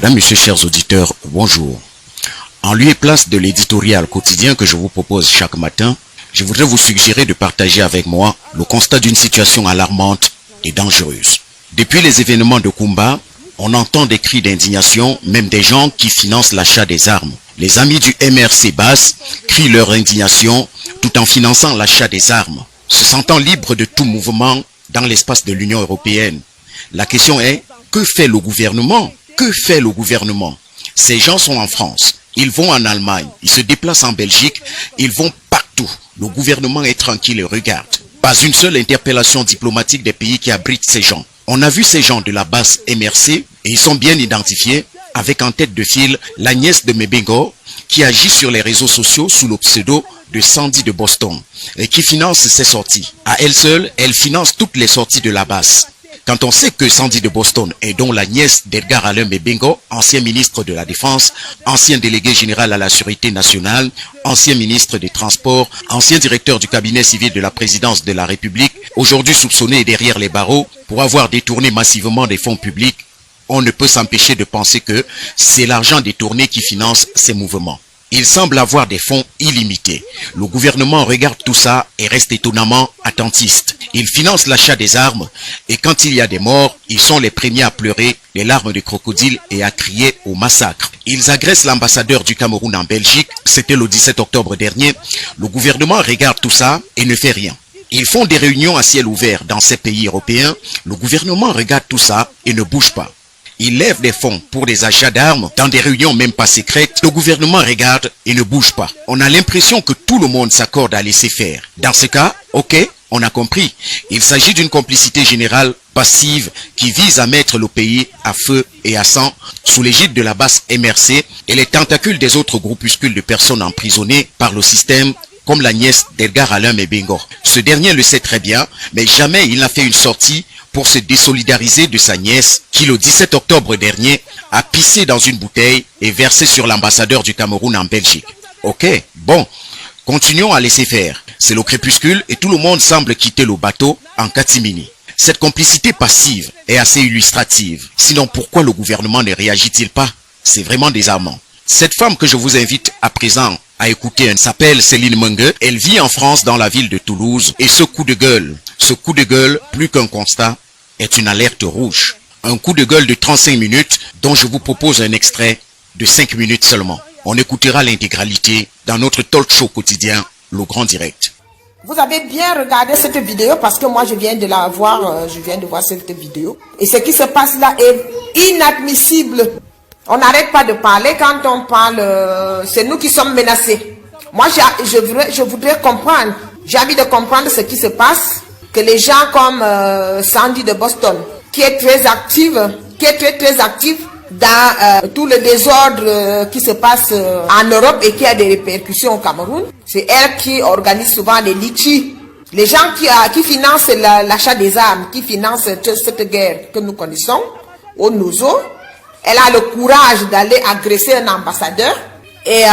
Madame, Monsieur, chers auditeurs, bonjour. En lieu et place de l'éditorial quotidien que je vous propose chaque matin, je voudrais vous suggérer de partager avec moi le constat d'une situation alarmante et dangereuse. Depuis les événements de Kumba, on entend des cris d'indignation, même des gens qui financent l'achat des armes. Les amis du MRC Basse crient leur indignation tout en finançant l'achat des armes, se sentant libres de tout mouvement dans l'espace de l'Union européenne. La question est, que fait le gouvernement? Que fait le gouvernement? Ces gens sont en France, ils vont en Allemagne, ils se déplacent en Belgique, ils vont partout. Le gouvernement est tranquille et regarde. Pas une seule interpellation diplomatique des pays qui abritent ces gens. On a vu ces gens de la base MRC et ils sont bien identifiés avec en tête de file la nièce de Mebengo qui agit sur les réseaux sociaux sous le pseudo de Sandy de Boston et qui finance ses sorties. À elle seule, elle finance toutes les sorties de la base. Quand on sait que Sandy de Boston est donc la nièce d'Edgar Alain Mebengo, ancien ministre de la Défense, ancien délégué général à la Sûreté nationale, ancien ministre des Transports, ancien directeur du cabinet civil de la présidence de la République, aujourd'hui soupçonné derrière les barreaux pour avoir détourné massivement des fonds publics, on ne peut s'empêcher de penser que c'est l'argent détourné qui finance ces mouvements. Il semble avoir des fonds illimités. Le gouvernement regarde tout ça et reste étonnamment attentiste. Il finance l'achat des armes et quand il y a des morts, ils sont les premiers à pleurer les larmes de crocodile et à crier au massacre. Ils agressent l'ambassadeur du Cameroun en Belgique, c'était le 17 octobre dernier. Le gouvernement regarde tout ça et ne fait rien. Ils font des réunions à ciel ouvert dans ces pays européens. Le gouvernement regarde tout ça et ne bouge pas. Il lève des fonds pour des achats d'armes dans des réunions même pas secrètes. Le gouvernement regarde et ne bouge pas. On a l'impression que tout le monde s'accorde à laisser faire. Dans ce cas, ok, on a compris. Il s'agit d'une complicité générale passive qui vise à mettre le pays à feu et à sang sous l'égide de la base MRC et les tentacules des autres groupuscules de personnes emprisonnées par le système comme la nièce d'Edgar Alain Mebengo. Ce dernier le sait très bien, mais jamais il n'a fait une sortie pour se désolidariser de sa nièce qui le 17 octobre dernier a pissé dans une bouteille et versé sur l'ambassadeur du Cameroun en Belgique. Ok, bon, continuons à laisser faire. C'est le crépuscule et tout le monde semble quitter le bateau en catimini. Cette complicité passive est assez illustrative. Sinon, pourquoi le gouvernement ne réagit-il pas? C'est vraiment désarmant. Cette femme que je vous invite à présent à écouter, elle s'appelle Céline Mengue. Elle vit en France dans la ville de Toulouse. Et ce coup de gueule, plus qu'un constat, est une alerte rouge. Un coup de gueule de 35 minutes dont je vous propose un extrait de 5 minutes seulement. On écoutera l'intégralité dans notre talk show quotidien, Le Grand Direct. Vous avez bien regardé cette vidéo parce que moi je viens de la voir, je viens de voir cette vidéo. Et ce qui se passe là est inadmissible. On n'arrête pas de parler. Quand on parle, c'est nous qui sommes menacés. Moi je voudrais comprendre. J'ai envie de comprendre ce qui se passe. Que les gens comme Sandy de Boston, qui est très active dans tout le désordre qui se passe en Europe et qui a des répercussions au Cameroun. C'est elle qui organise souvent les litchis. Les gens qui financent l'achat des armes, qui financent cette guerre que nous connaissons, au Nozo, elle a le courage d'aller agresser un ambassadeur et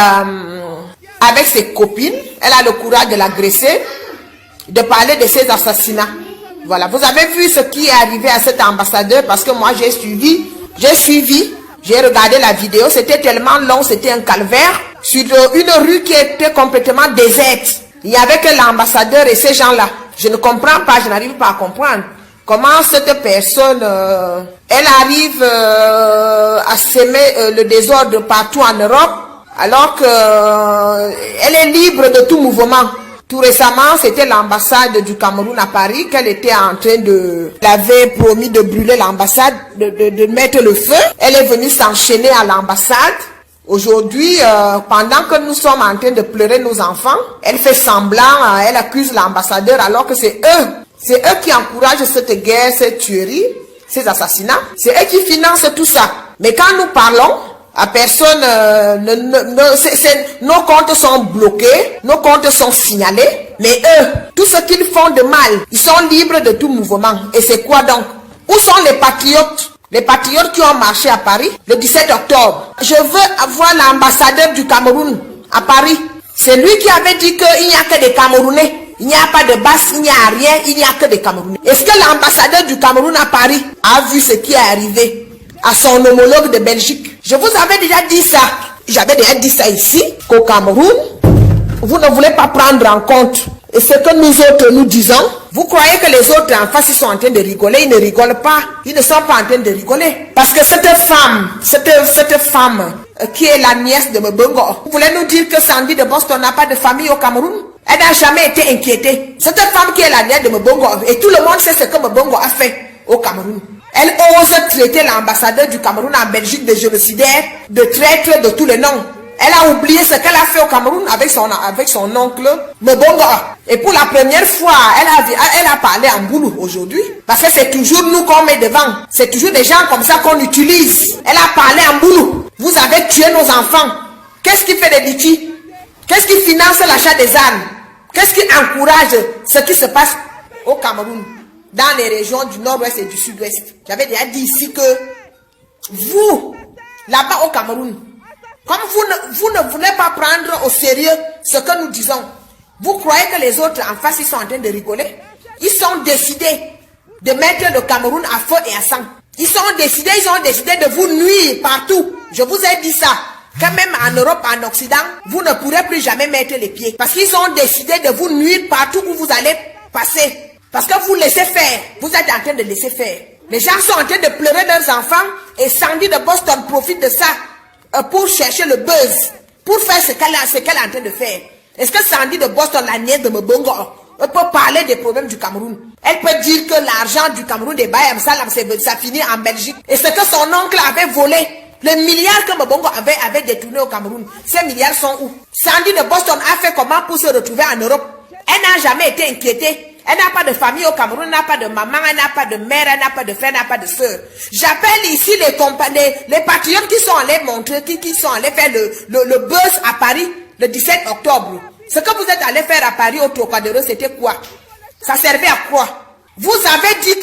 avec ses copines, elle a le courage de l'agresser, de parler de ces assassinats. Voilà, vous avez vu ce qui est arrivé à cet ambassadeur parce que moi j'ai suivi, j'ai regardé la vidéo, c'était tellement long, c'était un calvaire sur une rue qui était complètement déserte. Il n'y avait que l'ambassadeur et ces gens-là. Je ne comprends pas, je n'arrive pas à comprendre comment cette personne, elle arrive à semer le désordre partout en Europe alors qu'elle est libre de tout mouvement. Tout récemment, c'était l'ambassade du Cameroun à Paris qu'elle était en train de... Elle avait promis de brûler l'ambassade, de mettre le feu. Elle est venue s'enchaîner à l'ambassade. Aujourd'hui, pendant que nous sommes en train de pleurer nos enfants, elle fait semblant, elle accuse l'ambassadeur alors que c'est eux qui encouragent cette guerre, cette tuerie, ces assassinats. C'est eux qui financent tout ça. Mais quand nous parlons, à personne, nos comptes sont bloqués, nos comptes sont signalés, mais eux, tout ce qu'ils font de mal, ils sont libres de tout mouvement. Et c'est quoi donc? Où sont les patriotes? Les patriotes qui ont marché à Paris le 17 octobre. Je veux avoir l'ambassadeur du Cameroun à Paris. C'est lui qui avait dit qu'il n'y a que des Camerounais. Il n'y a pas de basse, il n'y a rien, il n'y a que des Camerounais. Est-ce que l'ambassadeur du Cameroun à Paris a vu ce qui est arrivé à son homologue de Belgique? Je vous avais déjà dit ça. J'avais déjà dit ça ici, qu'au Cameroun, vous ne voulez pas prendre en compte ce que nous autres nous disons. Vous croyez que les autres en face, ils sont en train de rigoler. Ils ne rigolent pas. Ils ne sont pas en train de rigoler. Parce que cette femme qui est la nièce de Mbongo, vous voulez nous dire que Sandy de Boston n'a pas de famille au Cameroun? Elle n'a jamais été inquiétée. Cette femme qui est la nièce de Mbongo, et tout le monde sait ce que Mbongo a fait au Cameroun. Elle ose traiter l'ambassadeur du Cameroun en Belgique de génocidaire, de traître, de tous les noms. Elle a oublié ce qu'elle a fait au Cameroun avec son oncle Mbongo. Et pour la première fois, elle a parlé en boulot aujourd'hui. Parce que c'est toujours nous qu'on met devant. C'est toujours des gens comme ça qu'on utilise. Elle a parlé en boulot. Vous avez tué nos enfants. Qu'est-ce qui fait des litchis? Qu'est-ce qui finance l'achat des armes? Qu'est-ce qui encourage ce qui se passe au Cameroun, dans les régions du nord-ouest et du sud-ouest? J'avais déjà dit ici que vous, là-bas au Cameroun, comme vous ne voulez pas prendre au sérieux ce que nous disons, vous croyez que les autres en face, ils sont en train de rigoler? Ils sont décidés de mettre le Cameroun à feu et à sang. Ils ont décidé de vous nuire partout. Je vous ai dit ça. Quand même en Europe, en Occident, vous ne pourrez plus jamais mettre les pieds. Parce qu'ils ont décidé de vous nuire partout où vous allez passer. Parce que vous laissez faire. Vous êtes en train de laisser faire. Les gens sont en train de pleurer leurs enfants. Et Sandy de Boston profite de ça pour chercher le buzz. Pour faire ce qu'elle est en train de faire. Est-ce que Sandy de Boston, la nièce de Mbongo, peut parler des problèmes du Cameroun? Elle peut dire que l'argent du Cameroun des Bayam Salam, ça finit en Belgique. Et ce que son oncle avait volé, les milliards que Mbongo avait détournés au Cameroun, ces milliards sont où? Sandy de Boston a fait comment pour se retrouver en Europe? Elle n'a jamais été inquiétée. Elle n'a pas de famille au Cameroun, elle n'a pas de maman, elle n'a pas de mère, elle n'a pas de frère, elle n'a pas de soeur. J'appelle ici les patriotes qui sont allés montrer, qui sont allés faire le buzz à Paris le 17 octobre. Ce que vous êtes allés faire à Paris au Trocadéro, c'était quoi? Ça servait à quoi? Vous avez dit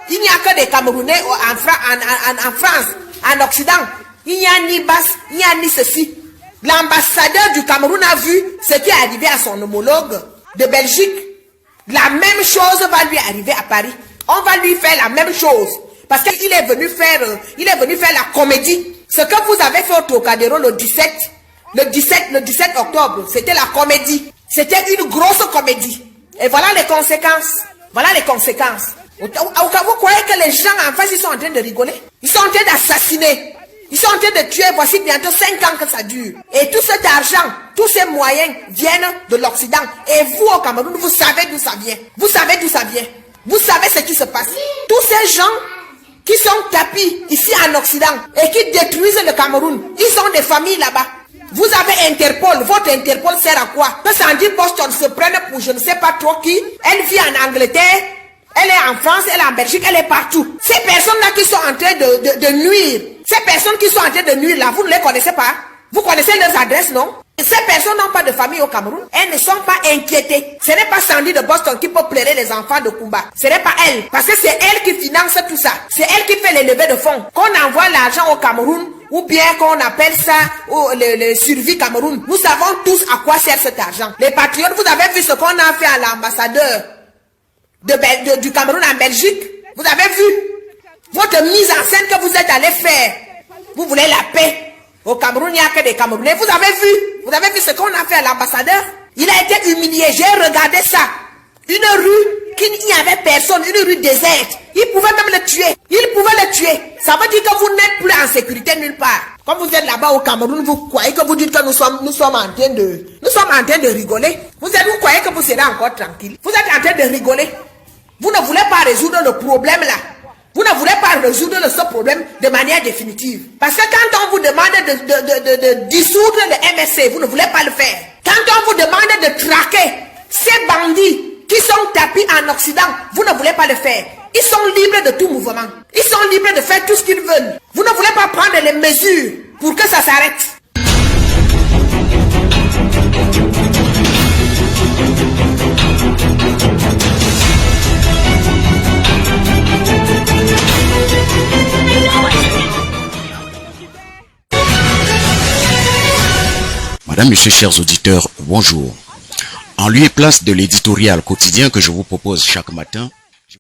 qu'il n'y a que des Camerounais en France, en Occident. Il n'y a ni basse, il n'y a ni ceci. L'ambassadeur du Cameroun a vu ce qui est arrivé à son homologue de Belgique. La même chose va lui arriver à Paris. On va lui faire la même chose. Parce qu'il est venu faire la comédie. Ce que vous avez fait au Trocadéro le 17 octobre, c'était la comédie. C'était une grosse comédie. Et voilà les conséquences. Voilà les conséquences. Vous croyez que les gens en face, ils sont en train de rigoler? Ils sont en train d'assassiner. Ils sont en train de tuer. Voici bientôt 5 ans que ça dure. Et tout cet argent, tous ces moyens viennent de l'Occident. Et vous, au Cameroun, vous savez d'où ça vient. Vous savez d'où ça vient. Vous savez ce qui se passe. Tous ces gens qui sont tapis ici en Occident et qui détruisent le Cameroun, ils ont des familles là-bas. Vous avez Interpol. Votre Interpol sert à quoi? Que Sandy Boston se prenne pour je ne sais pas trop qui. Elle vit en Angleterre. Elle est en France, elle est en Belgique, elle est partout. Ces personnes-là qui sont en train de nuire, ces personnes qui sont en train de nuire là, vous ne les connaissez pas? Vous connaissez leurs adresses, non? Ces personnes n'ont pas de famille au Cameroun. Elles ne sont pas inquiétées. Ce n'est pas Sandy de Boston qui peut pleurer les enfants de Kumba. Ce n'est pas elle. Parce que c'est elle qui finance tout ça. C'est elle qui fait les levées de fonds. Qu'on envoie l'argent au Cameroun, ou bien qu'on appelle ça le survie Cameroun. Nous savons tous à quoi sert cet argent. Les patriotes, vous avez vu ce qu'on a fait à l'ambassadeur du Cameroun en Belgique? Vous avez vu votre mise en scène que vous êtes allé faire? Vous voulez la paix. Au Cameroun, il n'y a que des Camerounais. Vous avez vu ce qu'on a fait à l'ambassadeur? Il a été humilié. J'ai regardé ça. Une rue qu'il n'y avait personne, une rue déserte. Il pouvait même le tuer. Il pouvait le tuer. Ça veut dire que vous n'êtes plus en sécurité nulle part. Quand vous êtes là-bas au Cameroun, vous croyez que vous dites que nous sommes en train de rigoler. Vous croyez que vous serez encore tranquille. Vous êtes en train de rigoler. Vous ne voulez pas résoudre le problème là. Vous ne voulez pas résoudre ce problème de manière définitive. Parce que quand on vous demande de dissoudre le MSC, vous ne voulez pas le faire. Quand on vous demande de traquer ces bandits qui sont tapis en Occident, vous ne voulez pas le faire. Ils sont libres de tout mouvement. Ils sont libres de faire tout ce qu'ils veulent. Vous ne voulez pas prendre les mesures pour que ça s'arrête. Madame, Monsieur, chers auditeurs, bonjour. En lieu et place de l'éditorial quotidien que je vous propose chaque matin,